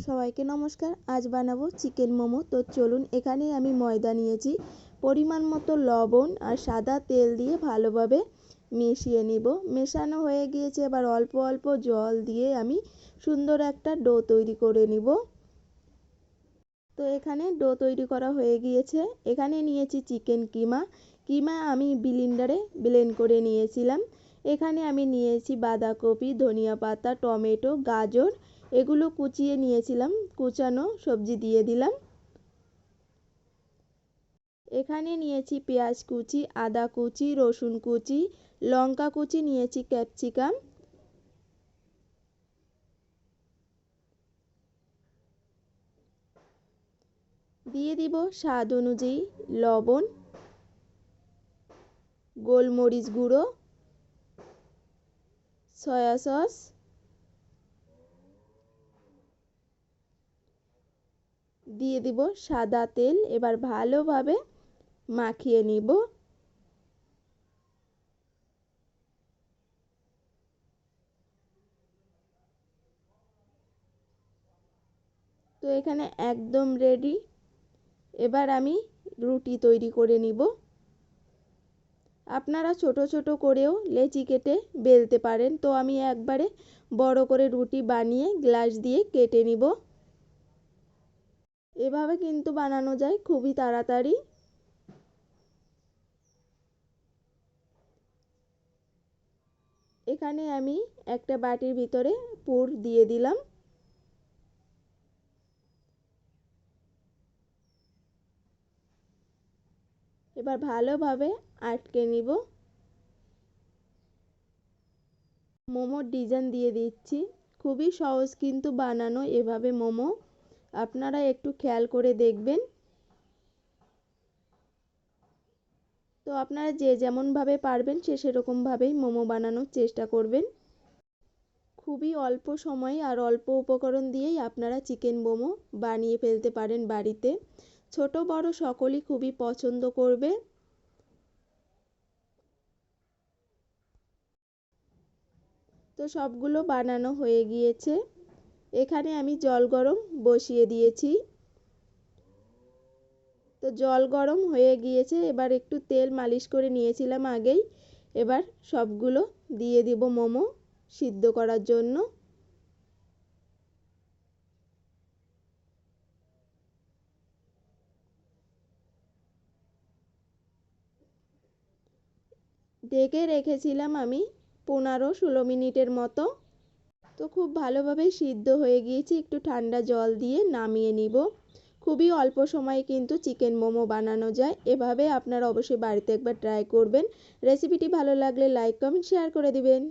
সবাইকে নমস্কার। আজ বানাবো চিকেন মোমো। তো চলুন, এখানে আমি ময়দা নিয়েছি, পরিমাণ মতো লবণ আর সাদা তেল দিয়ে ভালোভাবে মিশিয়ে নিব। মেশানো হয়ে গিয়েছে, এবার অল্প অল্প জল দিয়ে আমি সুন্দর একটা ডো তৈরি করে নিব। তো এখানে ডো তৈরি করা হয়ে গিয়েছে। এখানে নিয়েছি চিকেন কিমা আমি ব্লেন্ডারে ব্লেন্ড করে নিয়েছিলাম। এখানে আমি নিয়েছি বাঁধাকপি, ধনিয়া পাতা, টমেটো, গাজর, এগুলো কুচিয়ে নিয়েছিলাম। কুচানো সবজি দিয়ে দিলাম। এখানে নিয়েছি পেঁয়াজ কুচি, আদা কুচি, রসুন কুচি, লঙ্কা কুচি, নিয়েছি ক্যাপসিকাম। দিয়ে দিব স্বাদ অনুযায়ী লবণ, গোলমরিচ গুঁড়ো, সয়া সস, দিয়ে দিব সাদা তেল। এবার ভালোভাবে মাখিয়ে নিব। তো এখানে একদম রেডি। এবার আমি রুটি তৈরি করে নিব। আপনারা ছোট ছোট করেও লেচি কেটে বেলতে পারেন। তো আমি একবারে বড় করে রুটি বানিয়ে গ্লাস দিয়ে কেটে নিব। এভাবে কিন্তু বানানো যায় খুবই তাড়াতাড়ি। এখানে আমি একটা বাটির ভিতরে পুর দিয়ে দিলাম। এবার ভালোভাবে আটকে নিব। মোমোর ডিজাইন দিয়ে দিচ্ছি। খুবই সহজ কিন্তু বানানো এভাবে মোমো। আপনারা একটু খেয়াল করে দেখবেন। তো আপনারা যে যেমনভাবে পারবেন সেরকমভাবেই মোমো বানানোর চেষ্টা করবেন। খুবই অল্প সময় আর অল্প উপকরণ দিয়েই আপনারা চিকেন মোমো বানিয়ে ফেলতে পারেন বাড়িতে। ছোট বড় সকলেই খুবই পছন্দ করবে। তো সবগুলো বানানো হয়ে গিয়েছে। এখানে আমি জল গরম বসিয়ে দিয়েছি। তো জল গরম হয়ে গিয়েছে, এবার একটু তেল মালিশ করে নিয়েছিলাম আগেই। এবার সবগুলো দিয়ে দিব মোমো সিদ্ধ করার জন্য। ঢেকে রেখেছিলাম আমি 15-16 মিনিটের মতো। তো খুব ভালোভাবে সিদ্ধ হয়ে গিয়েছে। একটু ঠান্ডা জল দিয়ে নামিয়ে নিব। খুবই অল্প সময়ে কিন্তু চিকেন মোমো বানানো যায়। এভাবে আপনারা অবশ্যই বাড়িতে একবার ট্রাই করবেন। রেসিপিটি ভালো লাগলে লাইক কমেন্ট শেয়ার করে দিবেন।